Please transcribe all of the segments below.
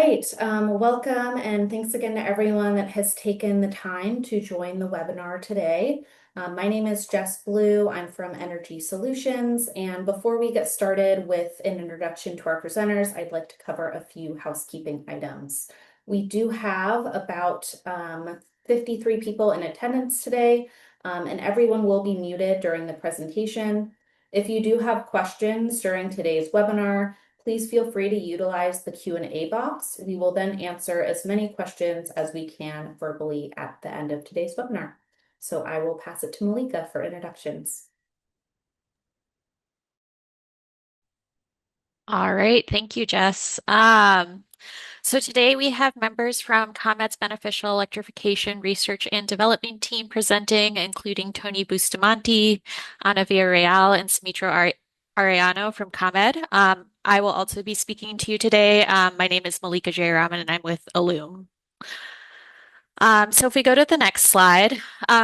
right. Welcome and thanks again to everyone that has taken the time to join the webinar today. My name is Jess Blue. I'm from Energy Solutions. And before we get started with an introduction to our presenters, I'd like to cover a few housekeeping items. We do have about 53 people in attendance today, and everyone will be muted during the presentation. If you do have questions during today's webinar, please feel free to utilize the Q&A box. We will then answer as many questions as we can verbally at the end of today's webinar. So I will pass it to Malika for introductions. All right, thank you, Jess. So today we have members from ComEd's Beneficial Electrification Research and Development Team presenting, including Tony Bustamante, Ana Villarreal, and Arellano from ComEd. I will also be speaking to you today. My name is Malika Jayaraman, and I'm with Illume. So if we go to the next slide,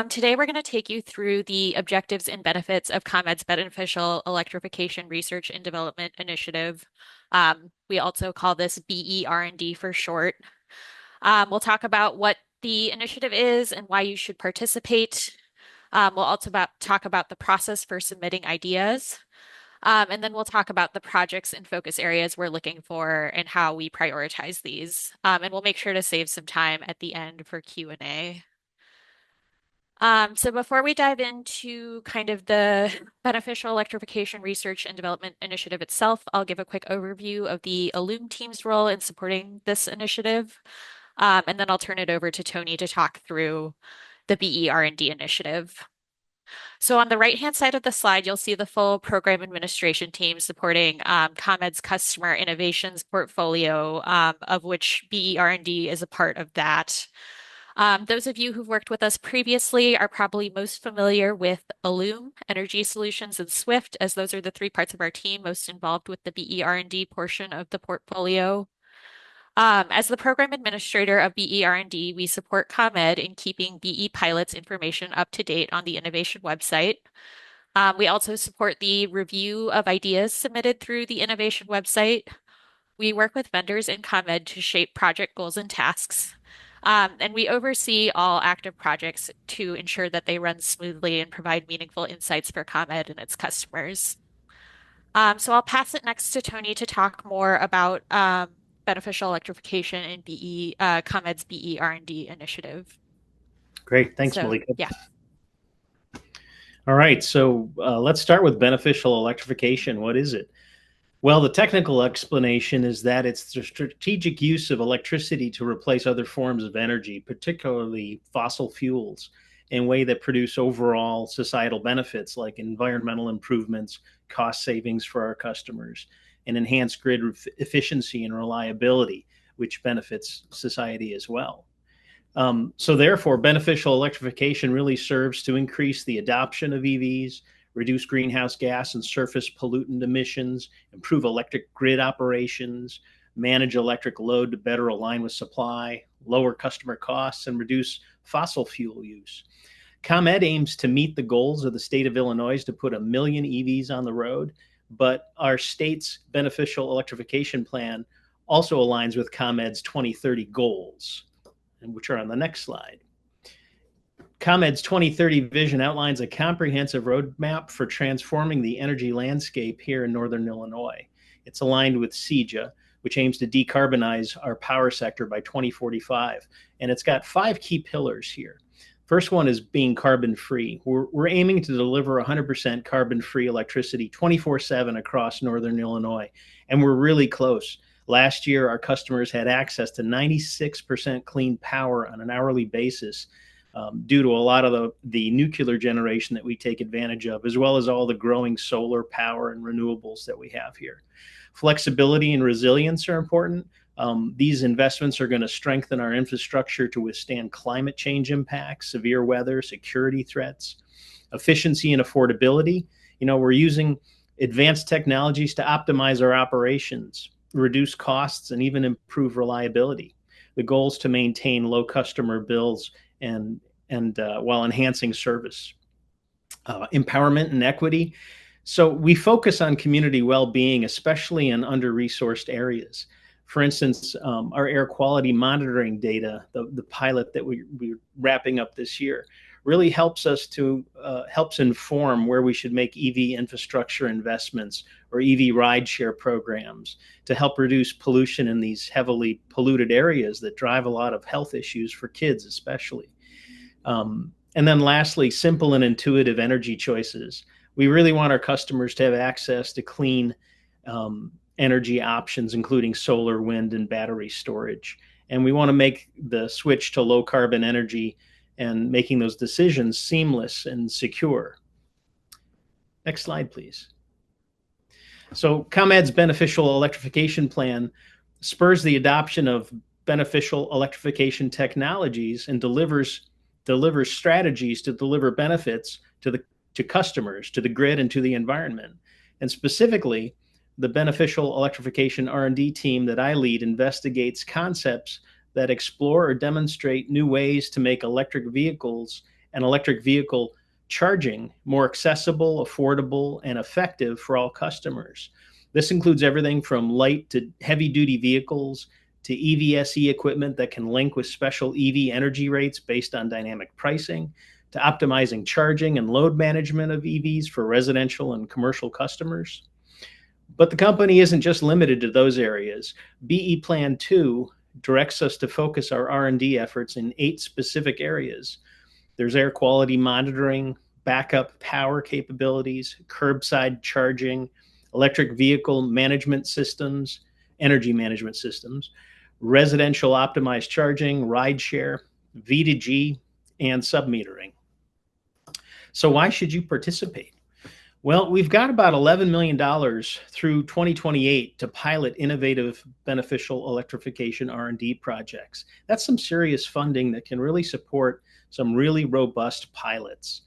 today we're going to take you through the objectives and benefits of ComEd's Beneficial Electrification Research and Development Initiative. We also call this BE R&D for short. We'll talk about what the initiative is and why you should participate. We'll also talk about the process for submitting ideas. And then we'll talk about the projects and focus areas we're looking for and how we prioritize these. And we'll make sure to save some time at the end for Q&A. So before we dive into kind of the Beneficial Electrification Research and Development Initiative itself, I'll give a quick overview of the Illume team's role in supporting this initiative. And then I'll turn it over to Tony to talk through the BE R&D initiative. So on the right-hand side of the slide, you'll see the full program administration team supporting ComEd's customer innovations portfolio, of which BE R&D is a part of that. Those of you who've worked with us previously are probably most familiar with Illume, Energy Solutions, and Swift, as those are the three parts of our team most involved with the BE R&D portion of the portfolio. As the program administrator of BE R&D, we support ComEd in keeping BE pilots information up to date on the innovation website. We also support the review of ideas submitted through the innovation website. We work with vendors in ComEd to shape project goals and tasks. And we oversee all active projects to ensure that they run smoothly and provide meaningful insights for ComEd and its customers. So I'll pass it next to Tony to talk more about beneficial electrification and ComEd's BE R&D initiative. Great. Thanks, So, Malika. yeah. All right. So let's start with beneficial electrification. What is it? Well, the technical explanation is that it's the strategic use of electricity to replace other forms of energy, particularly fossil fuels, in a way that produce overall societal benefits like environmental improvements, cost savings for our customers, and enhanced grid efficiency and reliability, which benefits society as well. So therefore, beneficial electrification really serves to increase the adoption of EVs, reduce greenhouse gas and surface pollutant emissions, improve electric grid operations, manage electric load to better align with supply, lower customer costs, and reduce fossil fuel use. ComEd aims to meet the goals of the state of Illinois to put 1 million EVs on the road, but our state's beneficial electrification plan also aligns with ComEd's 2030 goals, which are on the next slide. ComEd's 2030 vision outlines a comprehensive roadmap for transforming the energy landscape here in Northern Illinois. It's aligned with CEJA, which aims to decarbonize our power sector by 2045. And it's got 5 key pillars here. First one is being carbon-free. We're aiming to deliver 100% carbon-free electricity 24/7 across Northern Illinois, and we're really close. Last year, our customers had access to 96% clean power on an hourly basis due to a lot of the nuclear generation that we take advantage of, as well as all the growing solar power and renewables that we have here. Flexibility and resilience are important. These investments are going to strengthen our infrastructure to withstand climate change impacts, severe weather, security threats. Efficiency and affordability. We're using advanced technologies to optimize our operations, reduce costs, and even improve reliability. The goal is to maintain low customer bills and while enhancing service. Empowerment and equity. So we focus on community well-being, especially in under-resourced areas. For instance, our air quality monitoring data, the pilot that we're wrapping up this year, really helps us to helps inform where we should make EV infrastructure investments or EV rideshare programs to help reduce pollution in these heavily polluted areas that drive a lot of health issues for kids, especially. And then lastly, simple and intuitive energy choices. We really want our customers to have access to clean energy options, including solar, wind, and battery storage. And we want to make the switch to low carbon energy and making those decisions seamless and secure. Next slide, please. So ComEd's beneficial electrification plan spurs the adoption of beneficial electrification technologies and delivers strategies to deliver benefits to customers, to the grid, and to the environment. And specifically, the beneficial electrification R&D team that I lead investigates concepts that explore or demonstrate new ways to make electric vehicles and electric vehicle charging more accessible, affordable, and effective for all customers. This includes everything from light to heavy duty vehicles to EVSE equipment that can link with special EV energy rates based on dynamic pricing, to optimizing charging and load management of EVs for residential and commercial customers. But the company isn't just limited to those areas. BE Plan 2 directs us to focus our R&D efforts in 8 specific areas. There's air quality monitoring, backup power capabilities, curbside charging, electric vehicle management systems, energy management systems, residential optimized charging, rideshare, V2G, and submetering. So why should you participate? Well, we've got about $11 million through 2028 to pilot innovative beneficial electrification R&D projects. That's some serious funding that can really support some really robust pilots.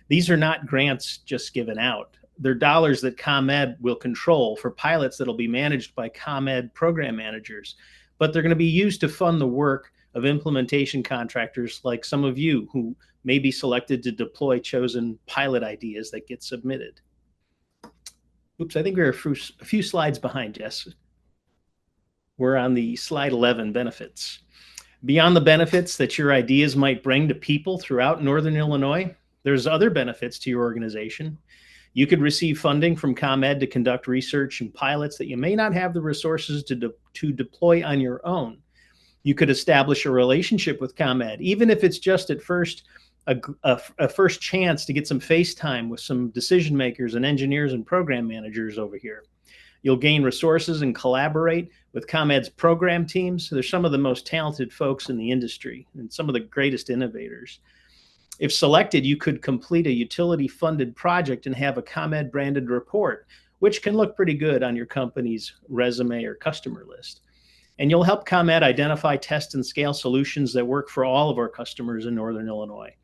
These are not grants just given out. They're dollars that ComEd will control for pilots that'll be managed by ComEd program managers, but they're going to be used to fund the work of implementation contractors like some of you who may be selected to deploy chosen pilot ideas that get submitted. Oops, I think we're a few slides behind, Jess. We're on the slide 11, benefits. Beyond the benefits that your ideas might bring to people throughout Northern Illinois, there's other benefits to your organization. You could receive funding from ComEd to conduct research and pilots that you may not have the resources to deploy on your own. You could establish a relationship with ComEd, even if it's just at first a first chance to get some face time with some decision makers and engineers and program managers over here. You'll gain resources and collaborate with ComEd's program teams. They're some of the most talented folks in the industry and some of the greatest innovators. If selected, you could complete a utility-funded project and have a ComEd-branded report, which can look pretty good on your company's resume or customer list. And you'll help ComEd identify, test, and scale solutions that work for all of our customers in Northern Illinois.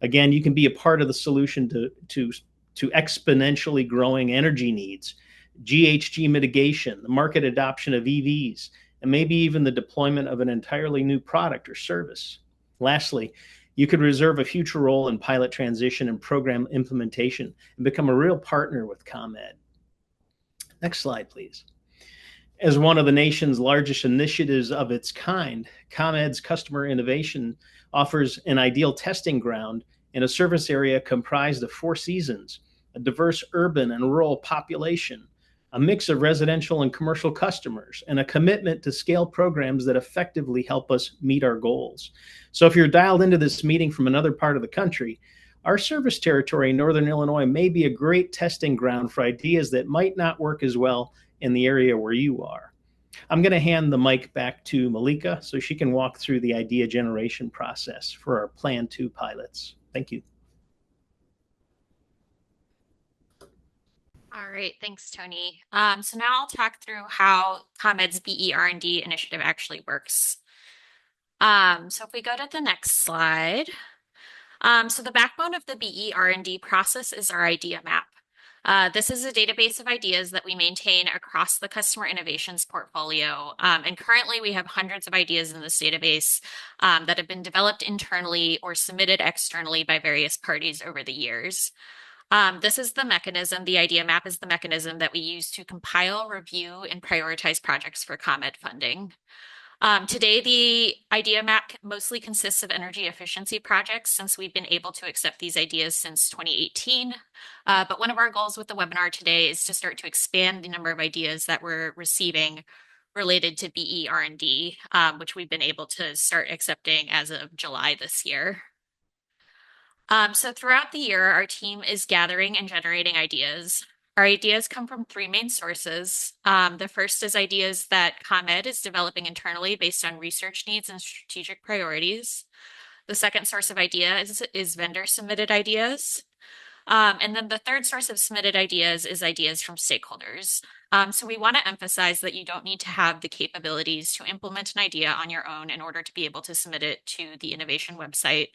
Again, you can be a part of the solution to exponentially growing energy needs, GHG mitigation, the market adoption of EVs, and maybe even the deployment of an entirely new product or service. Lastly, you could reserve a future role in pilot transition and program implementation and become a real partner with ComEd. Next slide, please. As one of the nation's largest initiatives of its kind, ComEd's customer innovation offers an ideal testing ground in a service area comprised of 4 seasons, a diverse urban and rural population, a mix of residential and commercial customers, and a commitment to scale programs that effectively help us meet our goals. So if you're dialed into this meeting from another part of the country, our service territory in Northern Illinois may be a great testing ground for ideas that might not work as well in the area where you are. I'm going to hand the mic back to Malika so she can walk through the idea generation process for our Plan 2 pilots. Thank you. All right, thanks, Tony. So now I'll talk through how ComEd's BE R&D initiative actually works. So if we go to the next slide. So the backbone of the BE R&D process is our idea map. This is a database of ideas that we maintain across the customer innovations portfolio. And currently we have hundreds of ideas in this database that have been developed internally or submitted externally by various parties over the years. This is the mechanism, the idea map is the mechanism that we use to compile, review, and prioritize projects for ComEd funding. Today, the idea map mostly consists of energy efficiency projects since we've been able to accept these ideas since 2018. But one of our goals with the webinar today is to start to expand the number of ideas that we're receiving related to BE R&D, which we've been able to start accepting as of July this year. So throughout the year, our team is gathering and generating ideas. Our ideas come from three main sources. The first is ideas that ComEd is developing internally based on research needs and strategic priorities. The second source of ideas is vendor submitted ideas. And then the third source of submitted ideas is ideas from stakeholders. So we want to emphasize that you don't need to have the capabilities to implement an idea on your own in order to be able to submit it to the innovation website.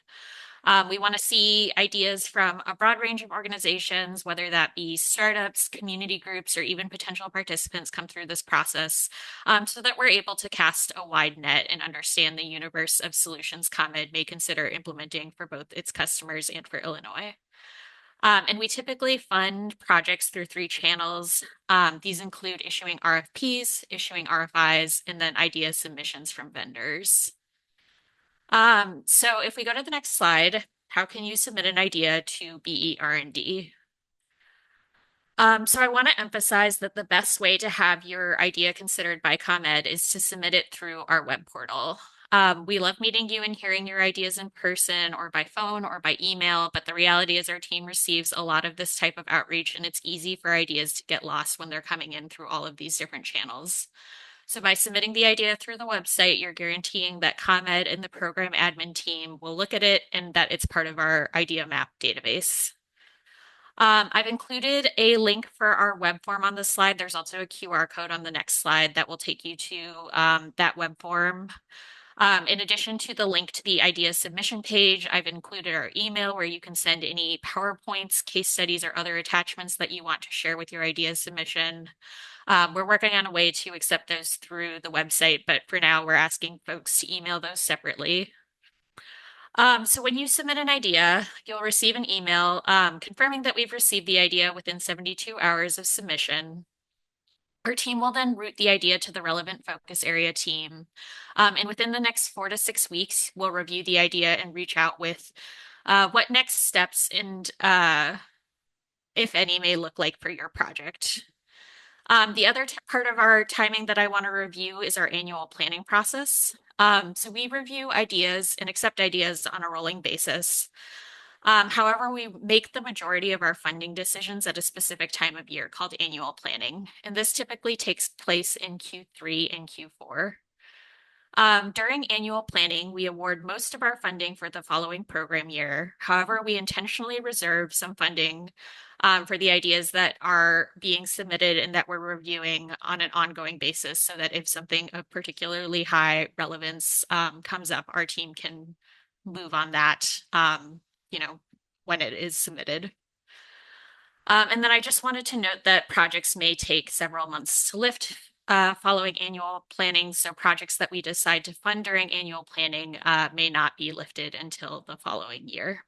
We want to see ideas from a broad range of organizations, whether that be startups, community groups, or even potential participants come through this process, so that we're able to cast a wide net and understand the universe of solutions ComEd may consider implementing for both its customers and for Illinois. And we typically fund projects through three channels. These include issuing RFPs, issuing RFIs, and then idea submissions from vendors. So if we go to the next slide, how can you submit an idea to BE R&D? So I want to emphasize that the best way to have your idea considered by ComEd is to submit it through our web portal. We love meeting you and hearing your ideas in person or by phone or by email, but the reality is our team receives a lot of this type of outreach and it's easy for ideas to get lost when they're coming in through all of these different channels. So by submitting the idea through the website, you're guaranteeing that ComEd and the program admin team will look at it and that it's part of our idea map database. I've included a link for our web form on this slide. There's also a QR code on the next slide that will take you to that web form. In addition to the link to the idea submission page, I've included our email where you can send any PowerPoints, case studies, or other attachments that you want to share with your idea submission. We're working on a way to accept those through the website, but for now, we're asking folks to email those separately. So when you submit an idea, you'll receive an email confirming that we've received the idea within 72 hours of submission. Our team will then route the idea to the relevant focus area team. And within the next 4 to 6 weeks, we'll review the idea and reach out with what next steps and, if any, may look like for your project. The other part of our timing that I want to review is our annual planning process. So we review ideas and accept ideas on a rolling basis. However, we make the majority of our funding decisions at a specific time of year called annual planning, and this typically takes place in Q3 and Q4. During annual planning, we award most of our funding for the following program year. However, we intentionally reserve some funding for the ideas that are being submitted and that we're reviewing on an ongoing basis so that if something of particularly high relevance comes up, our team can move on that, when it is submitted. And then I just wanted to note that projects may take several months to lift following annual planning. So projects that we decide to fund during annual planning may not be lifted until the following year.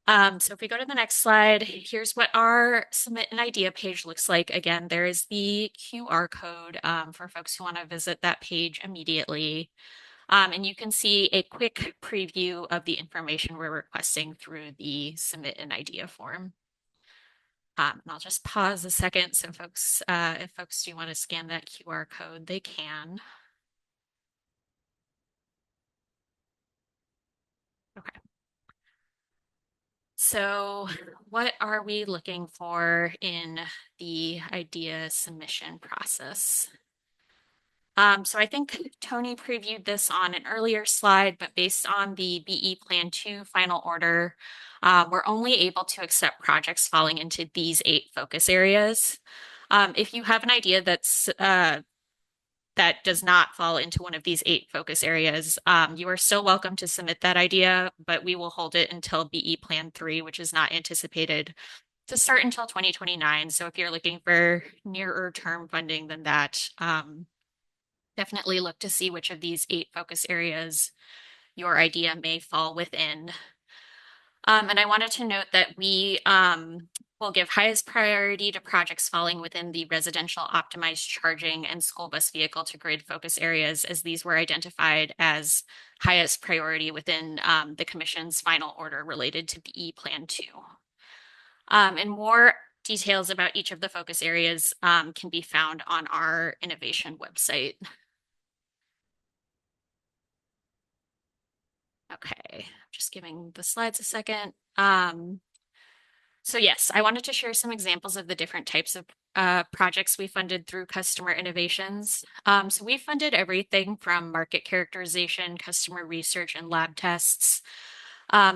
So if we go to the next slide, here's what our submit an idea page looks like. Again, there is the QR code for folks who want to visit that page immediately. And you can see a quick preview of the information we're requesting through the submit an idea form. And I'll just pause a second so folks, if folks do want to scan that QR code, they can. Okay. So what are we looking for in the idea submission process? So I think Tony previewed this on an earlier slide, but based on the BE Plan 2 final order, we're only able to accept projects falling into these 8 focus areas. If you have an idea that does not fall into one of these 8 focus areas, you are still welcome to submit that idea, but we will hold it until BE Plan 3, which is not anticipated to start until 2029. So if you're looking for nearer term funding than that, definitely look to see which of these 8 focus areas your idea may fall within. And I wanted to note that we will give highest priority to projects falling within the residential optimized charging and school bus vehicle to grid focus areas, as these were identified as highest priority within the Commission's final order related to BE Plan 2. And more details about each of the focus areas can be found on our innovation website. Okay, just giving the slides a second. So yes, I wanted to share some examples of the different types of projects we funded through customer innovations. So we funded everything from market characterization, customer research, and lab tests,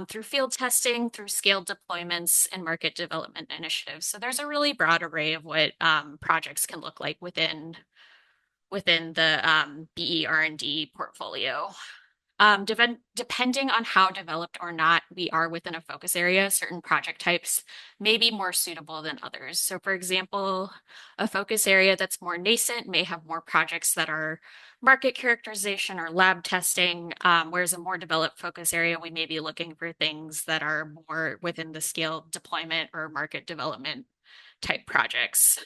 through field testing, through scaled deployments, and market development initiatives. So there's a really broad array of what projects can look like within the BE R&D portfolio. Depending on how developed or not we are within a focus area, certain project types may be more suitable than others. So for example, a focus area that's more nascent may have more projects that are market characterization or lab testing, whereas a more developed focus area, we may be looking for things that are more within the scale deployment or market development type projects.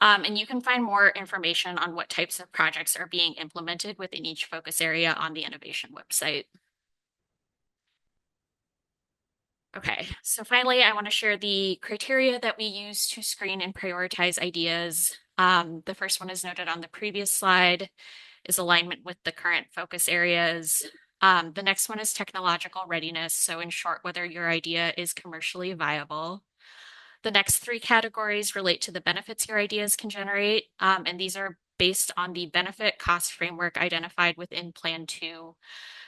And you can find more information on what types of projects are being implemented within each focus area on the innovation website. Okay, so finally, I want to share the criteria that we use to screen and prioritize ideas. The first one is noted on the previous slide, is alignment with the current focus areas. The next one is technological readiness. So in short, whether your idea is commercially viable. The next three categories relate to the benefits your ideas can generate, and these are based on the benefit cost framework identified within Plan 2,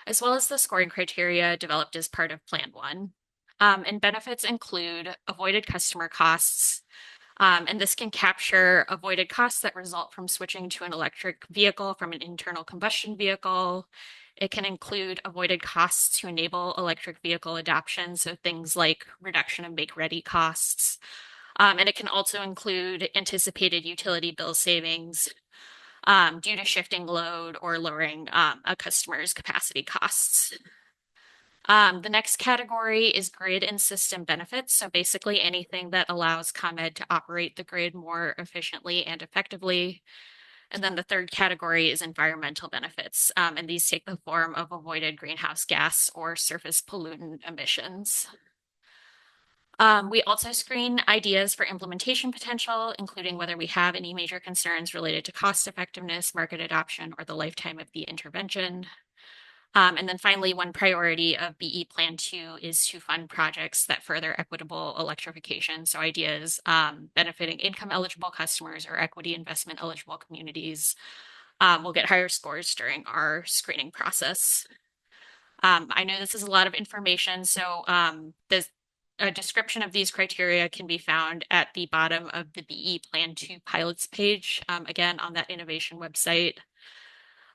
as well as the scoring criteria developed as part of Plan 1. And benefits include avoided customer costs, and this can capture avoided costs that result from switching to an electric vehicle from an internal combustion vehicle. It can include avoided costs to enable electric vehicle adoption, so things like reduction of make-ready costs. And it can also include anticipated utility bill savings due to shifting load or lowering a customer's capacity costs. The next category is grid and system benefits. So basically anything that allows ComEd to operate the grid more efficiently and effectively. And then the third category is environmental benefits. And these take the form of avoided greenhouse gas or surface pollutant emissions. We also screen ideas for implementation potential, including whether we have any major concerns related to cost effectiveness, market adoption, or the lifetime of the intervention. And then finally, one priority of BE Plan 2 is to fund projects that further equitable electrification. So ideas benefiting income eligible customers or equity investment eligible communities will get higher scores during our screening process. I know this is a lot of information, so a description of these criteria can be found at the bottom of the BE Plan 2 pilots page, again, on that innovation website.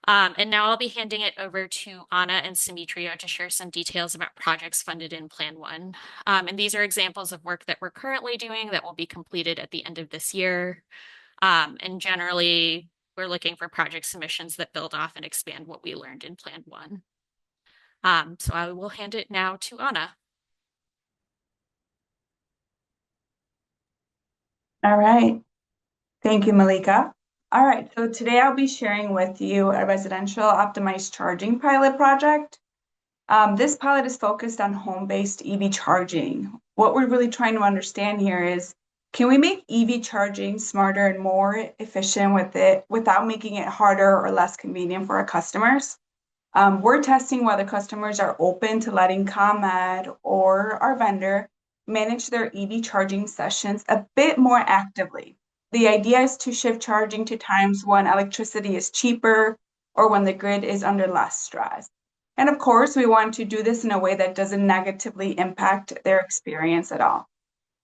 And now I'll be handing it over to Anna and Simitrio to share some details about projects funded in Plan 1. And these are examples of work that we're currently doing that will be completed at the end of this year. And generally, we're looking for project submissions that build off and expand what we learned in Plan 1. So I will hand it now to Anna. All right. Thank you, Malika. All right, so today I'll be sharing with you a residential optimized charging pilot project. This pilot is focused on home-based EV charging. What we're really trying to understand here is, can we make EV charging smarter and more efficient with it without making it harder or less convenient for our customers? We're testing whether customers are open to letting ComEd or our vendor manage their EV charging sessions a bit more actively. The idea is to shift charging to times when electricity is cheaper or when the grid is under less stress. And of course, we want to do this in a way that doesn't negatively impact their experience at all.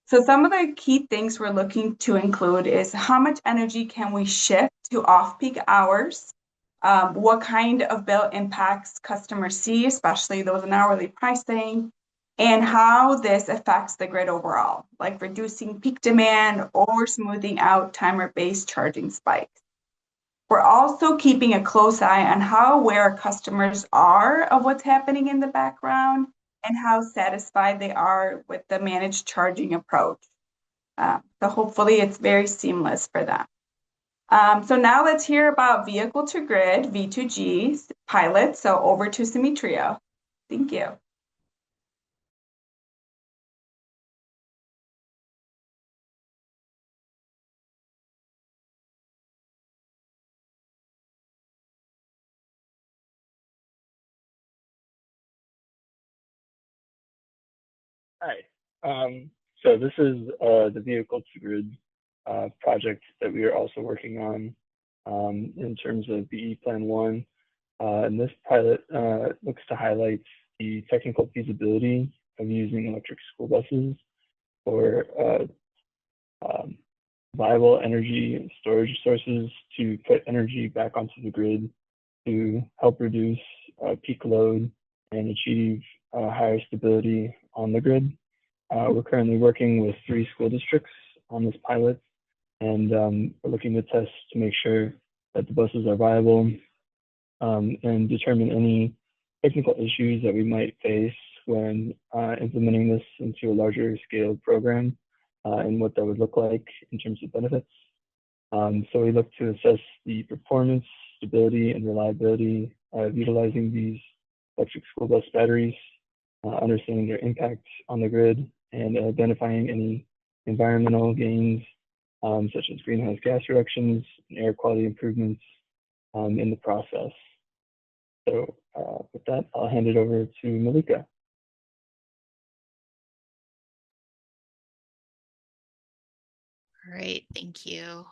So some of the key things we're looking to include is how much energy can we shift to off-peak hours? What kind of bill impacts customers see, especially those in hourly pricing, and how this affects the grid overall, like reducing peak demand or smoothing out timer-based charging spikes. We're also keeping a close eye on how aware customers are of what's happening in the background and how satisfied they are with the managed charging approach. So hopefully it's very seamless for them. So now let's hear about vehicle to grid, V2G pilot. So over to Simitrio. Thank you. Hi. So this is the vehicle to grid project that we are also working on in terms of BE Plan 1. And this pilot looks to highlight the technical feasibility of using electric school buses for viable energy storage sources to put energy back onto the grid to help reduce peak load and achieve higher stability on the grid. We're currently working with 3 school districts on this pilot, and we're looking to test to make sure that the buses are viable and determine any technical issues that we might face when implementing this into a larger scale program and what that would look like in terms of benefits. So we look to assess the performance, stability, and reliability of utilizing these electric school bus batteries, understanding their impact on the grid, and identifying any environmental gains such as greenhouse gas reductions and air quality improvements in the process. So with that, I'll hand it over to Malika. All right, thank you.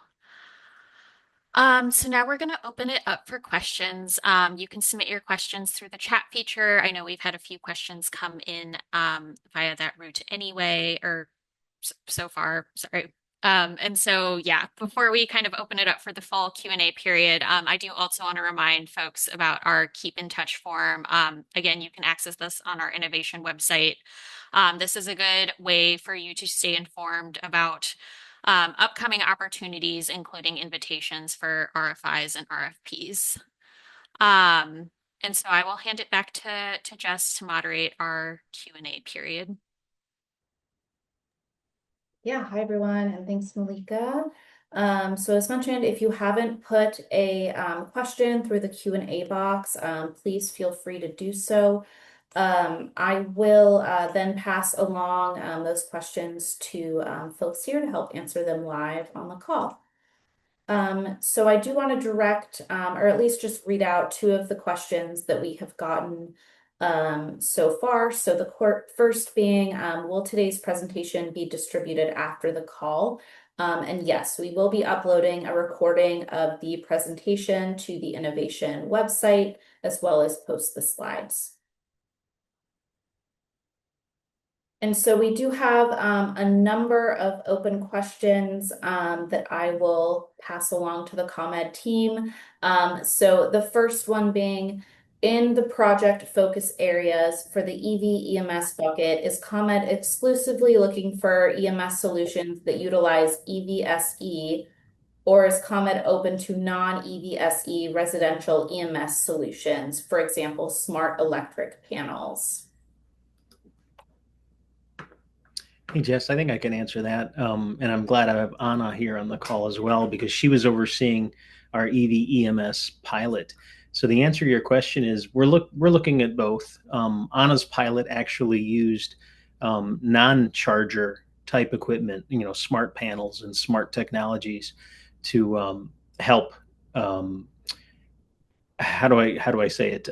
So now we're going to open it up for questions. You can submit your questions through the chat feature. I know we've had a few questions come in via that route anyway, or so far, sorry. And so, yeah, before we kind of open it up for the full Q&A period, I do also want to remind folks about our Keep in Touch form. Again, you can access this on our innovation website. This is a good way for you to stay informed about upcoming opportunities, including invitations for RFIs and RFPs. And so I will hand it back to Jess to moderate our Q&A period. Yeah, hi everyone, and thanks, Malika. So as mentioned, if you haven't put a question through the Q&A box, please feel free to do so. I will then pass along those questions to folks here to help answer them live on the call. So I do want to direct, or at least just read out 2 of the questions that we have gotten so far. So the first being, will today's presentation be distributed after the call? And yes, we will be uploading a recording of the presentation to the Innovation website, as well as post the slides. And so we do have a number of open questions that I will pass along to the ComEd team. So the first one being, in the project focus areas for the EV EMS bucket, is ComEd exclusively looking for EMS solutions that utilize EVSE, or is ComEd open to non-EVSE residential EMS solutions, for example, smart electric panels? Hey, Jess, I think I can answer that. And I'm glad I have Anna here on the call as well, because she was overseeing our EV EMS pilot. So the answer to your question is we're looking at both. Anna's pilot actually used non-charger type equipment, smart panels and smart technologies to help. How do I say it?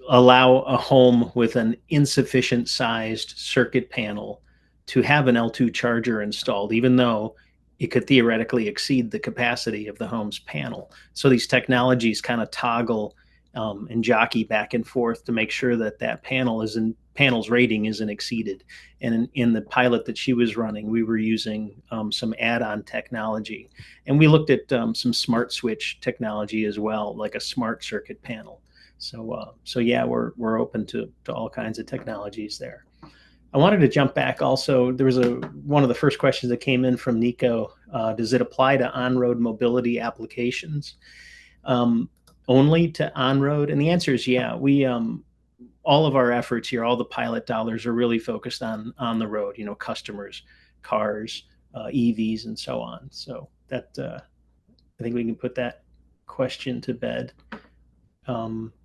Allow a home with an insufficient sized circuit panel to have an L2 charger installed, even though it could theoretically exceed the capacity of the home's panel. So these technologies kind of toggle and jockey back and forth to make sure that panel's rating isn't exceeded. And in the pilot that she was running, we were using some add-on technology, and we looked at some smart switch technology as well, like a smart circuit panel. So yeah, we're open to all kinds of technologies there. I wanted to jump back also. There was one of the first questions that came in from Nico. Does it apply to on-road mobility applications? Only to on-road? And the answer is yeah. all of our efforts here, all the pilot dollars are really focused on the road, customers, cars, EVs, and so on. So that I think we can put that question to bed.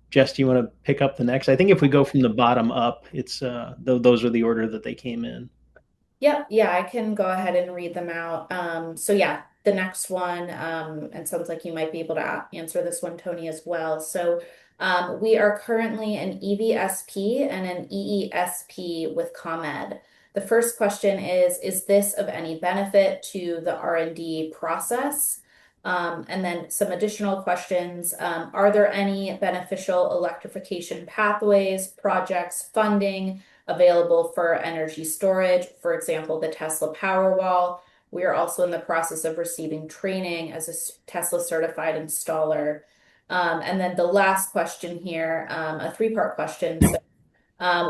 Jess, do you want to pick up the next? I think if we go from the bottom up, it's those are the order that they came in. Yep, yeah, I can go ahead and read them out. So yeah, the next one, and sounds like you might be able to answer this one, Tony, as well. So we are currently an EVSP and an EESP with ComEd. The first question is this of any benefit to the R&D process? And then some additional questions. Are there any beneficial electrification pathways, projects, funding available for energy storage? For example, the Tesla Powerwall. We are also in the process of receiving training as a Tesla certified installer. And then the last question here, a three-part question. So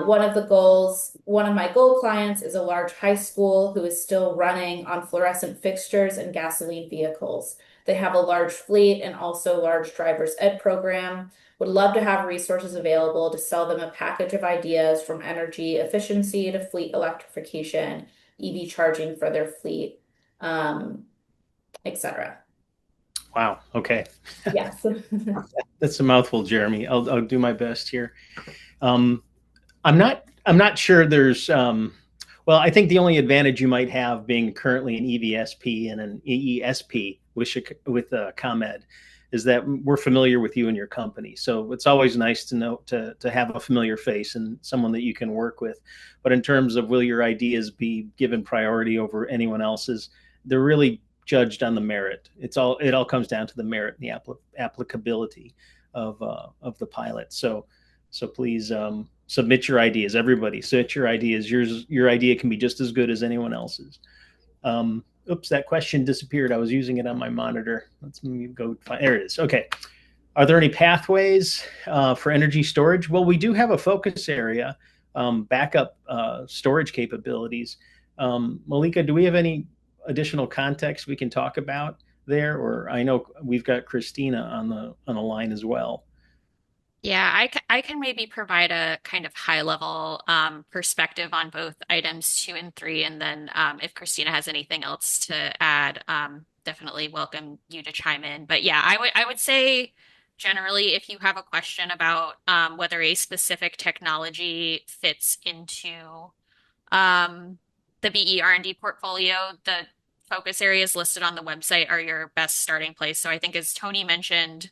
one of my goal clients is a large high school who is still running on fluorescent fixtures and gasoline vehicles. They have a large fleet and also large driver's ed program. Would love to have resources available to sell them a package of ideas from energy efficiency to fleet electrification, EV charging for their fleet, etc. Wow. Okay. Yes. That's a mouthful, Jeremy. I'll do my best here. Um, I'm not sure there's well, I think the only advantage you might have being currently an EVSP and an EESP with ComEd is that we're familiar with you and your company. So it's always nice to know to have a familiar face and someone that you can work with. But in terms of will your ideas be given priority over anyone else's, they're really judged on the merit. It all comes down to the merit and the applicability of the pilot. So please submit your ideas. Everybody, submit your ideas. Your idea can be just as good as anyone else's. Oops, that question disappeared. I was using it on my monitor. Let's go find. There it is. Okay. Are there any pathways for energy storage? Well, we do have a focus area, backup storage capabilities. Malika, do we have any additional context we can talk about there? Or I know we've got Christina on the line as well. Yeah, I can maybe provide a kind of high level perspective on both items 2 and 3, and then if Christina has anything else to add, definitely welcome you to chime in. But yeah, I would say generally if you have a question about whether a specific technology fits into the BE R&D portfolio, the focus areas listed on the website are your best starting place. So I think as Tony mentioned,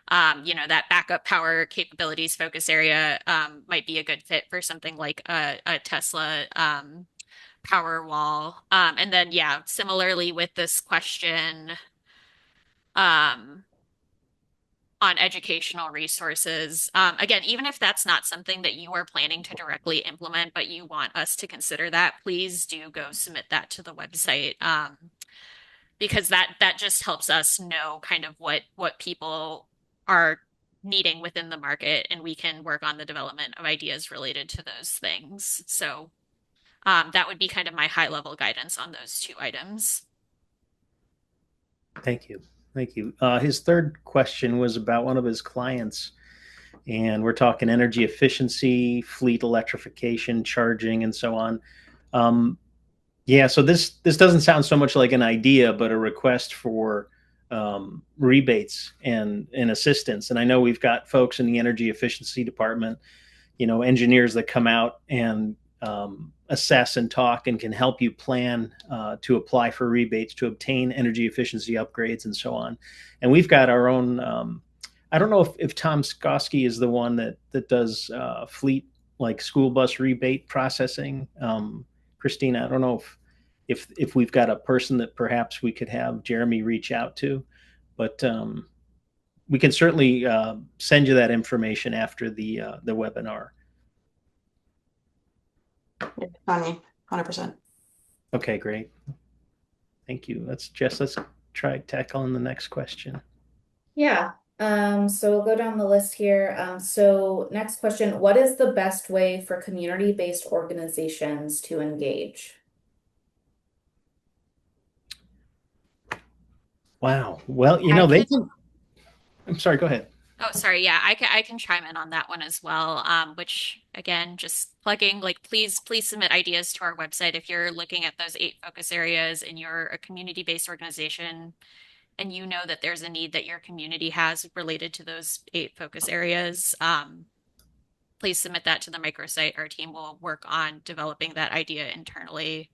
that backup power capabilities focus area might be a good fit for something like a Tesla power wall. And then, yeah, similarly with this question um, on educational resources, again, even if that's not something that you are planning to directly implement, but you want us to consider that, please do go submit that to the website. Because that just helps us know kind of what people are needing within the market, and we can work on the development of ideas related to those things. So that would be kind of my high level guidance on those 2 items. Thank you. Thank you. His third question was about one of his clients, and we're talking energy efficiency, fleet electrification, charging, and so on. Yeah, so this doesn't sound so much like an idea, but a request for rebates and assistance. And I know we've got folks in the energy efficiency department, engineers that come out and assess and talk and can help you plan to apply for rebates to obtain energy efficiency upgrades and so on. And we've got our own. I don't know if Tom Skoski is the one that does fleet like school bus rebate processing. Christina, I don't know if we've got a person that perhaps we could have Jeremy reach out to, but we can certainly send you that information after the webinar. Funny, 100%. Okay, great. Thank you. Let's try tackling the next question. Yeah. So we'll go down the list here. So next question, what is the best way for community-based organizations to engage? Wow. Well, I they can, can. I'm sorry. Go ahead. Oh, sorry. Yeah, I can chime in on that one as well. Which again, just plugging, like, please submit ideas to our website if you're looking at those 8 focus areas and you're a community-based organization and you know that there's a need that your community has related to those 8 focus areas. Please submit that to the microsite. Our team will work on developing that idea internally.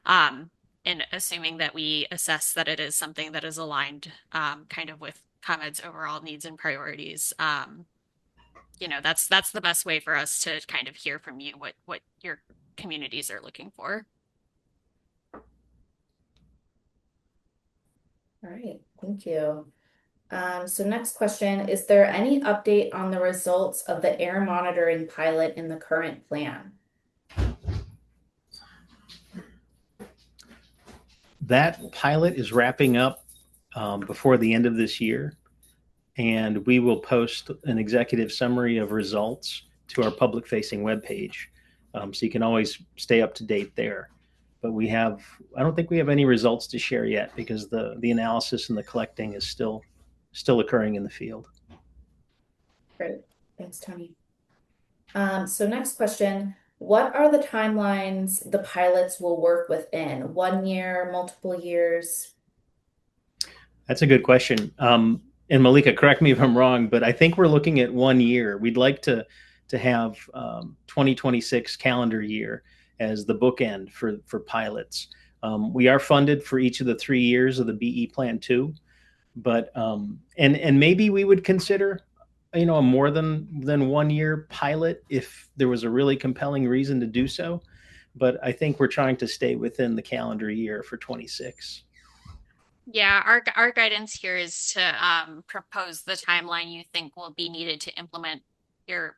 Um, and assuming that we assess that it is something that is aligned kind of with ComEd's overall needs and priorities. That's the best way for us to kind of hear from you what your communities are looking for. All right, thank you. So next question, is there any update on the results of the air monitoring pilot in the current plan? That pilot is wrapping up before the end of this year, and we will post an executive summary of results to our public-facing webpage, so you can always stay up to date there. But I don't think we have any results to share yet because the analysis and the collecting is still occurring in the field. Great, thanks, Tony. So next question, what are the timelines the pilots will work within? 1 year, multiple years? That's a good question. And Malika, correct me if I'm wrong, but I think we're looking at 1 year. We'd like to have 2026 calendar year as the bookend for pilots. We are funded for each of the 3 years of the BE Plan 2, but and maybe we would consider a more than 1 year pilot if there was a really compelling reason to do so. But I think we're trying to stay within the calendar year for 26. Yeah, our guidance here is to propose the timeline you think will be needed to implement your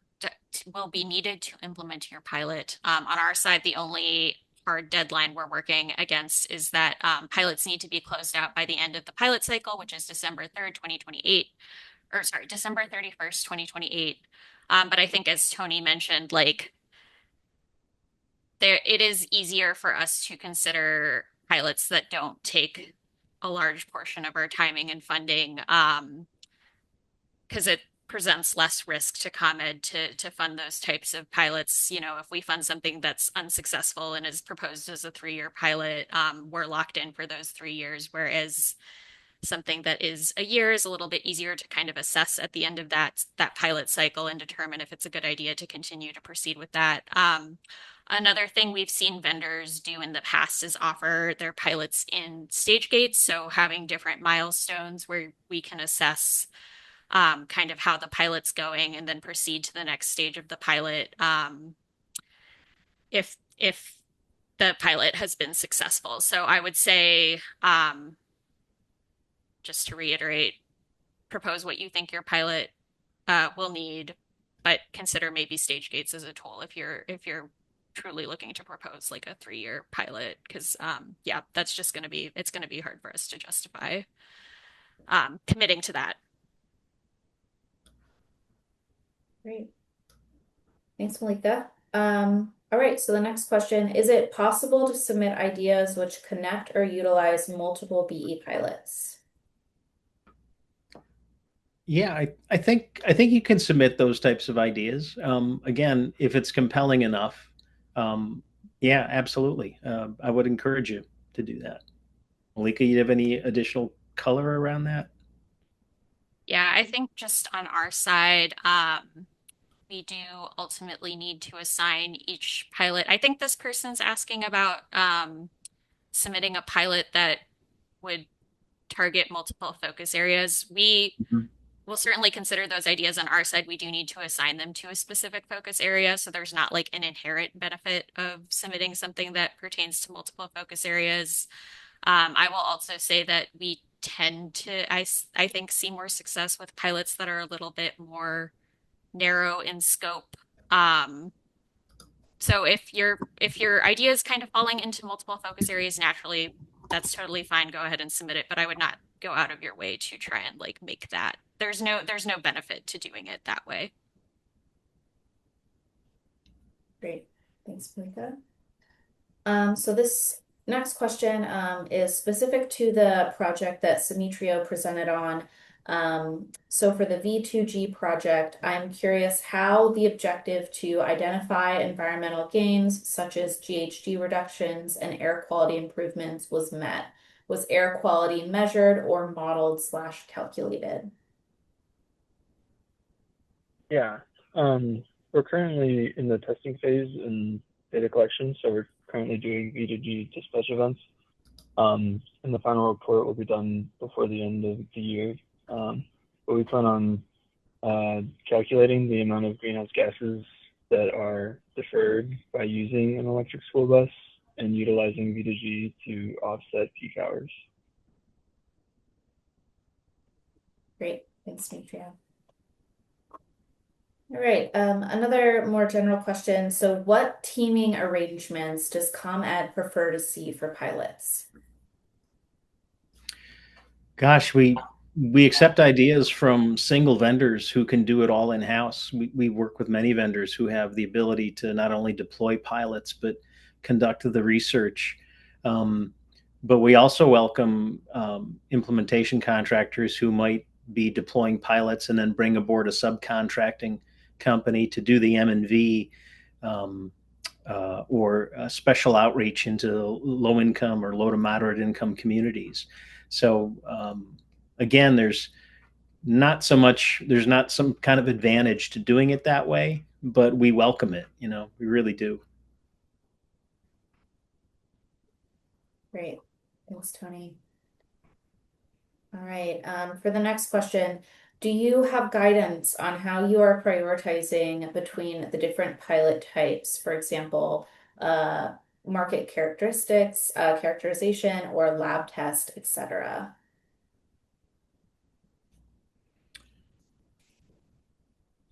pilot. On our side, the only hard deadline we're working against is that pilots need to be closed out by the end of the pilot cycle, which is December 3rd, 2028, or sorry, December 31st, 2028. But I think as Tony mentioned, like it is easier for us to consider pilots that don't take a large portion of our timing and funding, because it presents less risk to ComEd to fund those types of pilots. If we fund something that's unsuccessful and is proposed as a 3-year pilot, we're locked in for those 3 years, whereas something that is a year is a little bit easier to kind of assess at the end of that pilot cycle and determine if it's a good idea to continue to proceed with that. Another thing we've seen vendors do in the past is offer their pilots in stage gates. So having different milestones where we can assess kind of how the pilot's going and then proceed to the next stage of the pilot if the pilot has been successful. So I would say, just to reiterate, propose what you think your pilot will need, but consider maybe stage gates as a tool if you're truly looking to propose like a 3-year pilot, because yeah, it's going to be hard for us to justify committing to that. Great. Thanks, Malika. All right, so the next question, is it possible to submit ideas which connect or utilize multiple BE pilots? Yeah, I think you can submit those types of ideas. Again, if it's compelling enough, yeah, absolutely. I would encourage you to do that. Malika, you have any additional color around that? Yeah, I think just on our side, we do ultimately need to assign each pilot. I think this person's asking about submitting a pilot that would target multiple focus areas. We Mhm. will certainly consider those ideas on our side. We do need to assign them to a specific focus area, so there's not like an inherent benefit of submitting something that pertains to multiple focus areas. I will also say that we tend to, I think, see more success with pilots that are a little bit more narrow in scope. So if your idea is kind of falling into multiple focus areas naturally, that's totally fine. Go ahead and submit it, but I would not go out of your way to try and like make that. There's no benefit to doing it that way. Great, thanks, Malika. So this next question is specific to the project that Simitrio presented on. So for the V2G project, I'm curious how the objective to identify environmental gains such as GHG reductions and air quality improvements was met. Was air quality measured or modeled / calculated? Yeah. We're currently in the testing phase and data collection, so we're currently doing V2G dispatch events. And the final report will be done before the end of the year. But we plan on calculating the amount of greenhouse gases that are deferred by using an electric school bus and utilizing V2G to offset peak hours. Great, thanks, Demetria. All right, another more general question. So what teaming arrangements does ComEd prefer to see for pilots? Gosh, we accept ideas from single vendors who can do it all in-house. We work with many vendors who have the ability to not only deploy pilots, but conduct the research. But we also welcome implementation contractors who might be deploying pilots and then bring aboard a subcontracting company to do the M&V, or special outreach into low income or low to moderate income communities. So again, there's not some kind of advantage to doing it that way, but we welcome it. We really do. Great, thanks, Tony. All right, for the next question, do you have guidance on how you are prioritizing between the different pilot types? For example, market characteristics, characterization, or lab test, etc.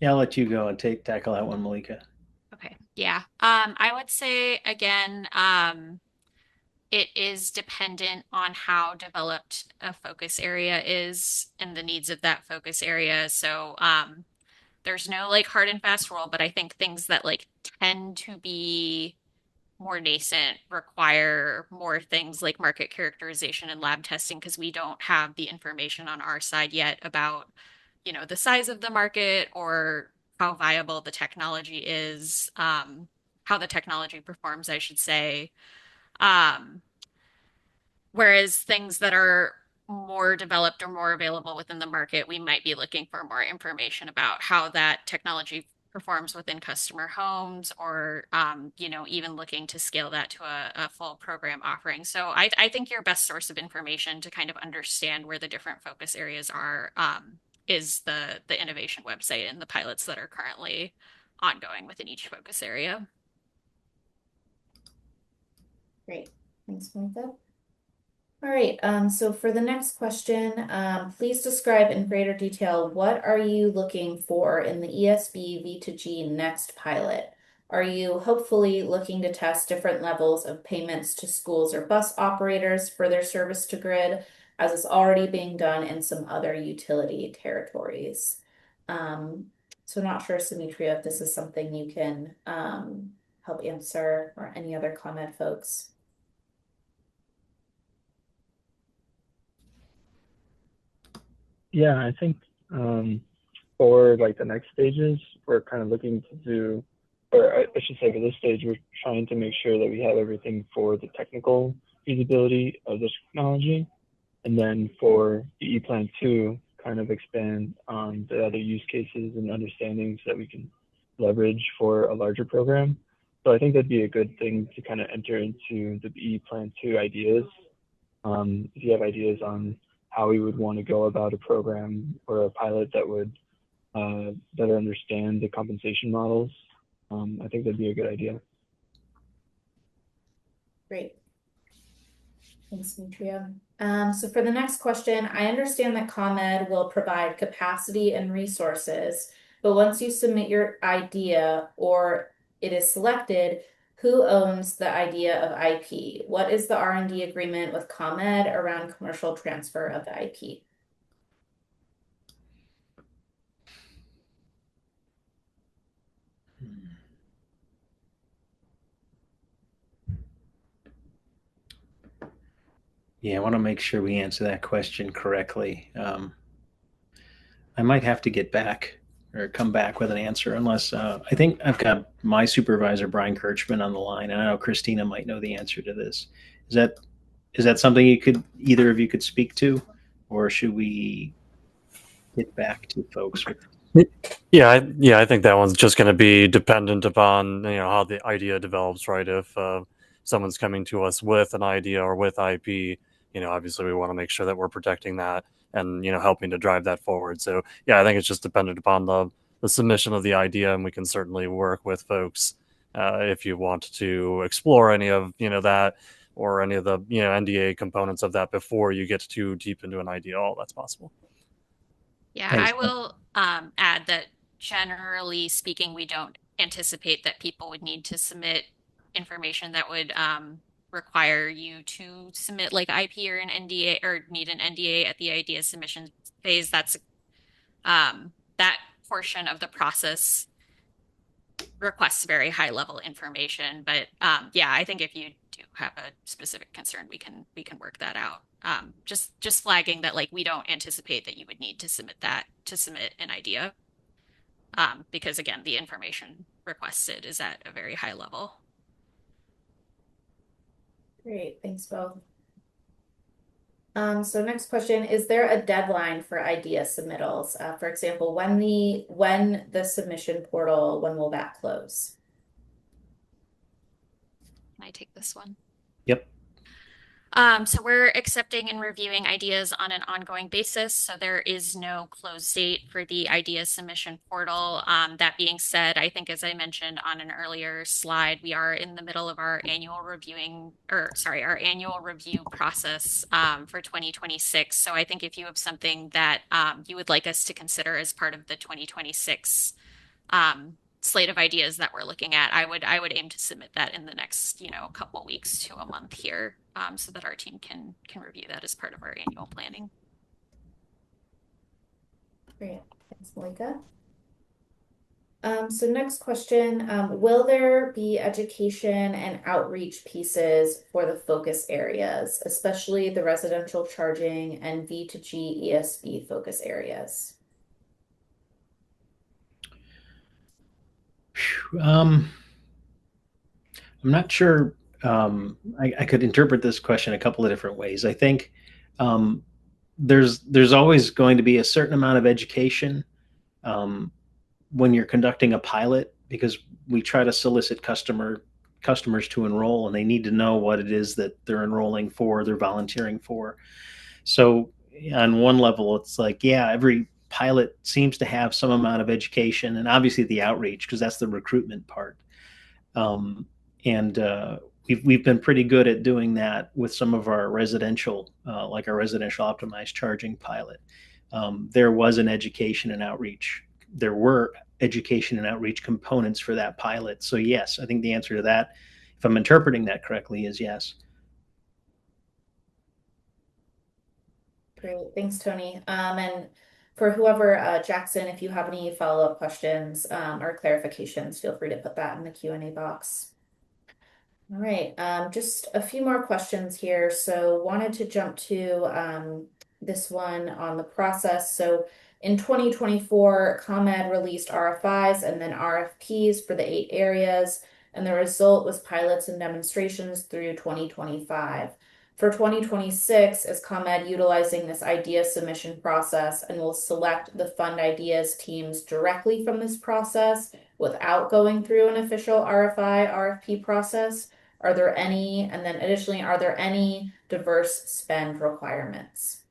Yeah, I'll let you go and tackle that one, Malika. Okay. Yeah. I would say again, it is dependent on how developed a focus area is and the needs of that focus area. So, there's no like hard and fast rule, but I think things that like tend to be more nascent require more things like market characterization and lab testing because we don't have the information on our side yet about, the size of the market or how viable the technology is, how the technology performs, I should say. Um, Whereas things that are more developed or more available within the market, we might be looking for more information about how that technology performs within customer homes or, even looking to scale that to a full program offering. So I think your best source of information to kind of understand where the different focus areas are, is the innovation website and the pilots that are currently ongoing within each focus area. Great, thanks, Monica. All right, so for the next question, please describe in greater detail what are you looking for in the ESB V2G next pilot? Are you hopefully looking to test different levels of payments to schools or bus operators for their service to grid, as is already being done in some other utility territories? So not sure, Sumitra, if this is something you can help answer, or any other ComEd folks. Yeah, I think for like the next stages, we're kind of looking to do, or I should say for this stage, we're trying to make sure that we have everything for the technical feasibility of this technology. And then for BE Plan 2, kind of expand on the other use cases and understandings that we can leverage for a larger program. So I think that'd be a good thing to kind of enter into the BE Plan 2 ideas. If you have ideas on how we would want to go about a program or a pilot that would better understand the compensation models, I think that'd be a good idea. Great. Thanks, Demetria. So for the next question, I understand that ComEd will provide capacity and resources, but once you submit your idea or it is selected, who owns the idea of IP? What is the R&D agreement with ComEd around commercial transfer of the IP? Yeah, I want to make sure we answer that question correctly. I might have to get back or come back with an answer unless I think I've got my supervisor Brian Kirchman on the line, and I know Christina might know the answer to this. Is that is that something you could either of you could speak to, or should we get back to folks with? Yeah, I think that one's just going to be dependent upon how the idea develops, right? If someone's coming to us with an idea or with IP, obviously we want to make sure that we're protecting that and helping to drive that forward. So yeah, I think it's just dependent upon the submission of the idea, and we can certainly work with folks if you want to explore any of that or any of the NDA components of that before you get too deep into an idea. All that's possible. Yeah, Thanks. I will add that generally speaking, we don't anticipate that people would need to submit information that would require you to submit like IP or an NDA or need an NDA at the idea submission phase. That's that portion of the process requests very high level information. But yeah, I think if you do have a specific concern, we can work that out. Just flagging that like we don't anticipate that you would need to submit that to submit an idea. Because again, the information requested is at a very high level. Great, thanks both. So next question, is there a deadline for idea submittals? For example, when the submission portal, when will that close? Can I take this one? Yep. So we're accepting and reviewing ideas on an ongoing basis. So there is no close date for the idea submission portal. That being said, I think as I mentioned on an earlier slide, we are in the middle of our annual our annual review process for 2026. So I think if you have something that you would like us to consider as part of the 2026 slate of ideas that we're looking at, I would aim to submit that in the next, couple weeks to a month here, so that our team can review that as part of our annual planning. Great, thanks, Malika. So next question, will there be education and outreach pieces for the focus areas, especially the residential charging and V2G ESB focus areas? I'm not sure. I could interpret this question a couple of different ways. I think um, there's always going to be a certain amount of education um, when you're conducting a pilot, because we try to solicit customers to enroll, and they need to know what it is that they're enrolling for, they're volunteering for. So on one level, it's like, yeah, every pilot seems to have some amount of education, and obviously the outreach, because that's the recruitment part. Um, and we've been pretty good at doing that with some of our residential, like our residential optimized charging pilot. There was an education and outreach. There were education and outreach components for that pilot. So yes, I think the answer to that, if I'm interpreting that correctly, is yes. Great, thanks, Tony. And for whoever, Jackson, if you have any follow-up questions or clarifications, feel free to put that in the Q&A box. All right, just a few more questions here. So wanted to jump to this one on the process. So in 2024, ComEd released RFIs and then RFPs for the 8 areas, and the result was pilots and demonstrations through 2025. For 2026, is ComEd utilizing this idea submission process and will select the fund ideas teams directly from this process without going through an official RFI, RFP process? Are there any, and then additionally, are there any diverse spend requirements?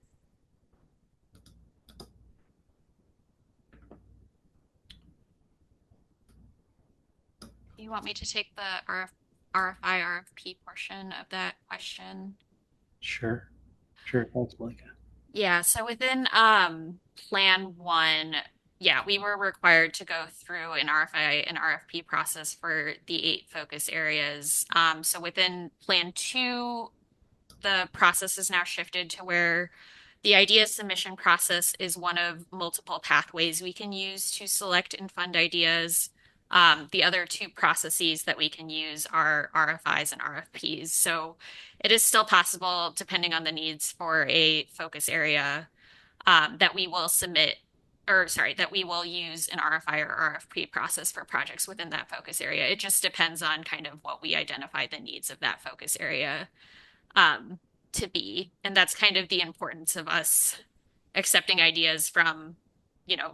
You want me to take the RFI, RFP portion of that question? Sure. Sure. Thanks, Malika. Yeah, so within Plan 1, yeah, we were required to go through an RFI and RFP process for the 8 focus areas. So within Plan 2, the process is now shifted to where the idea submission process is one of multiple pathways we can use to select and fund ideas. The other 2 processes that we can use are RFIs and RFPs. So it is still possible, depending on the needs for a focus area, that we will submit that we will use an RFI or RFP process for projects within that focus area. It just depends on kind of what we identify the needs of that focus area to be. And that's kind of the importance of us accepting ideas from,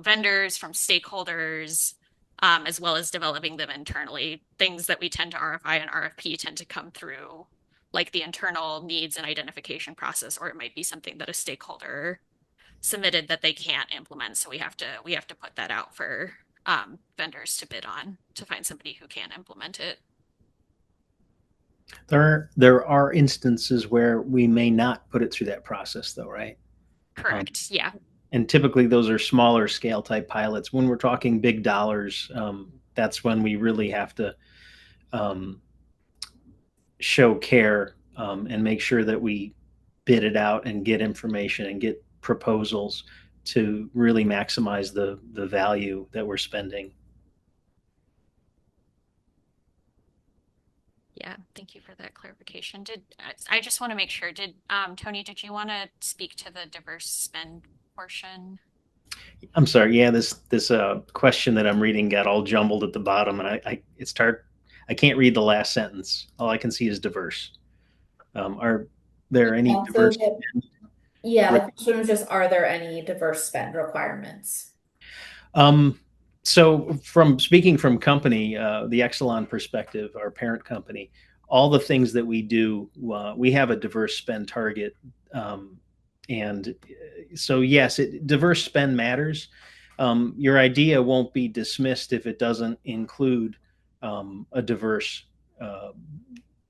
vendors, from stakeholders, as well as developing them internally. Things that we tend to RFI and RFP tend to come through like the internal needs and identification process, or it might be something that a stakeholder submitted that they can't implement. So we have to put that out for vendors to bid on to find somebody who can implement it. There are instances where we may not put it through that process, though, right? Correct. Yeah. And typically those are smaller scale type pilots. When we're talking big dollars, that's when we really have to um, show care and make sure that we bid it out and get information and get proposals to really maximize the value that we're spending. Yeah, thank you for that clarification. I just want to make sure, Tony, did you want to speak to the diverse spend portion? I'm sorry. Yeah, this question that I'm reading got all jumbled at the bottom, and I can't read the last sentence. All I can see is diverse. Are there any Yeah, diverse? the question was just, are there any diverse spend requirements? So from speaking from company, the Exelon perspective, our parent company, all the things that we do, we have a diverse spend target. And so, yes, diverse spend matters. Your idea won't be dismissed if it doesn't include a diverse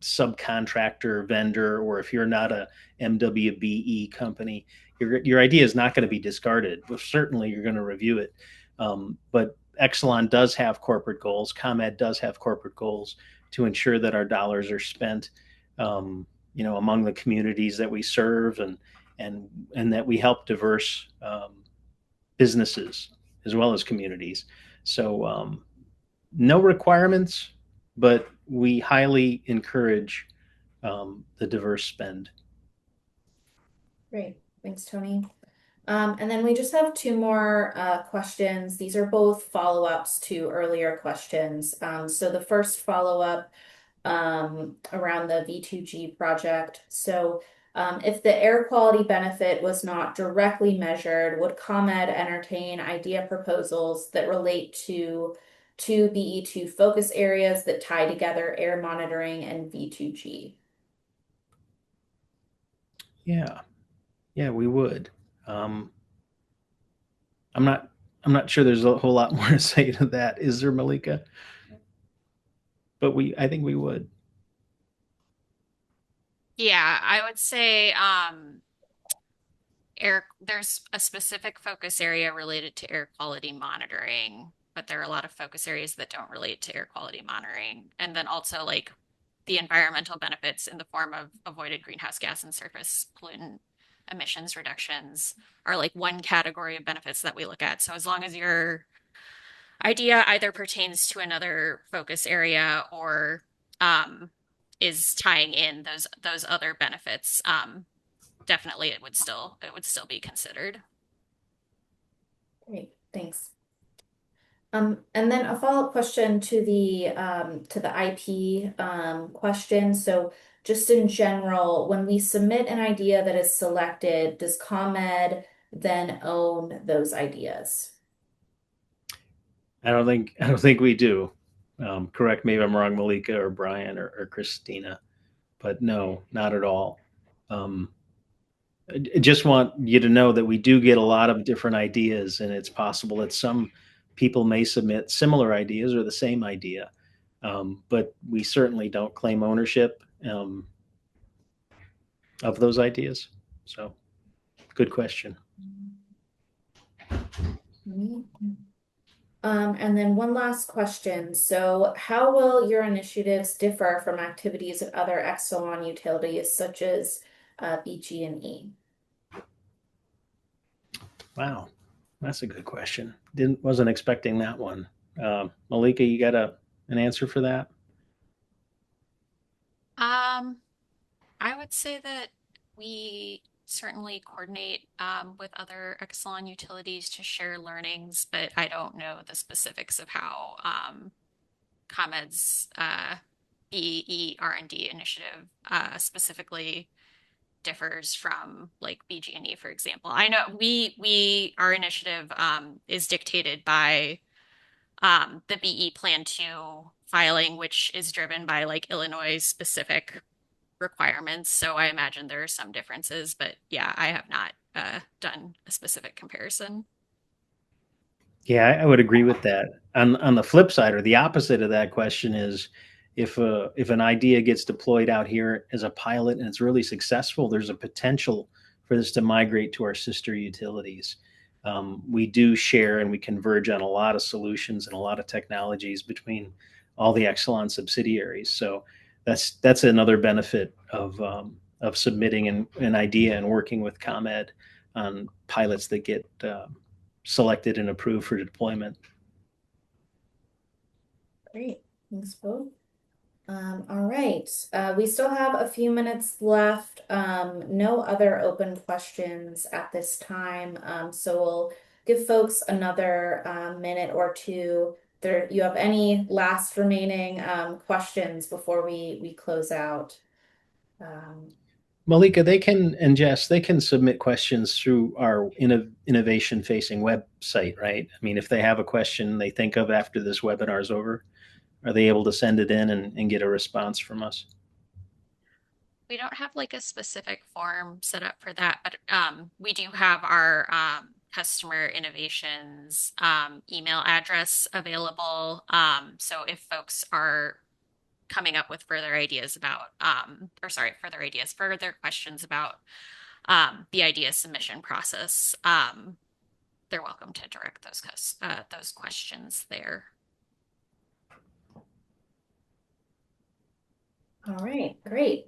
subcontractor, vendor, or if you're not a MWBE company, your idea is not going to be discarded. Well, certainly, you're going to review it. But Exelon does have corporate goals. ComEd does have corporate goals to ensure that our dollars are spent, among the communities that we serve, and that we help diverse businesses as well as communities. So no requirements, but we highly encourage the diverse spend. Great, thanks, Tony. And then we just have two more questions. These are both follow-ups to earlier questions. So the first follow-up around the V2G project. So if the air quality benefit was not directly measured, would ComEd entertain idea proposals that relate to two BE2 focus areas that tie together air monitoring and V2G? Yeah, we would. Um, I'm not sure there's a whole lot more to say to that. Is there, Malika? But I think we would. Yeah, I would say there's a specific focus area related to air quality monitoring, but there are a lot of focus areas that don't relate to air quality monitoring. And then also like the environmental benefits in the form of avoided greenhouse gas and surface pollutant emissions reductions are like one category of benefits that we look at. So as long as your idea either pertains to another focus area or is tying in those other benefits, definitely it would still be considered. Great, thanks. And then a follow-up question to the IP question. So just in general, when we submit an idea that is selected, does ComEd then own those ideas? I don't think we do. Correct me if I'm wrong, Malika or Brian or Christina, but no, not at all. I just want you to know that we do get a lot of different ideas, and it's possible that some people may submit similar ideas or the same idea, but we certainly don't claim ownership of those ideas. So, good question. And then one last question. So how will your initiatives differ from activities at other Exelon utilities such as BG&E? Wow, that's a good question. Wasn't expecting that one. Malika, you got an answer for that? I would say that we certainly coordinate with other Exelon utilities to share learnings, but I don't know the specifics of how ComEd's BE R&D initiative specifically differs from like BG&E, for example. I know our initiative is dictated by the BE Plan 2 filing, which is driven by like Illinois specific requirements. So I imagine there are some differences, but yeah, I have not done a specific comparison. Yeah, I would agree with that. On the flip side, or the opposite of that question is, if an idea gets deployed out here as a pilot and it's really successful, there's a potential for this to migrate to our sister utilities. We do share and we converge on a lot of solutions and a lot of technologies between all the Exelon subsidiaries. So that's another benefit of submitting an idea and working with ComEd on pilots that get selected and approved for deployment. Great, thanks both. All right, we still have a few minutes left. No other open questions at this time. So we'll give folks another minute or two. There, you have any last remaining questions before we close out? Malika, and Jess, they can submit questions through our innovation facing website, right? I mean, if they have a question they think of after this webinar is over, are they able to send it in and get a response from us? We don't have like a specific form set up for that, but we do have our customer innovations email address available. So if folks are coming up with further ideas about, further questions about the idea submission process, they're welcome to direct those questions there. All right, great.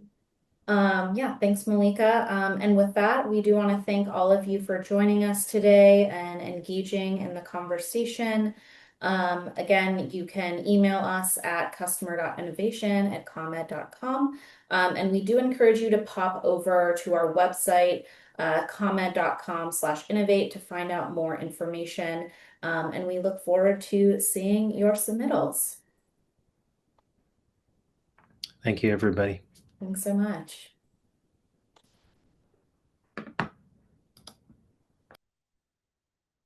Yeah, thanks, Malika. And with that, we do want to thank all of you for joining us today and engaging in the conversation. Again, you can email us at customer.innovation@comed.com. And we do encourage you to pop over to our website, comed.com/innovate, to find out more information. And we look forward to seeing your submittals. Thank you, everybody. Thanks so much.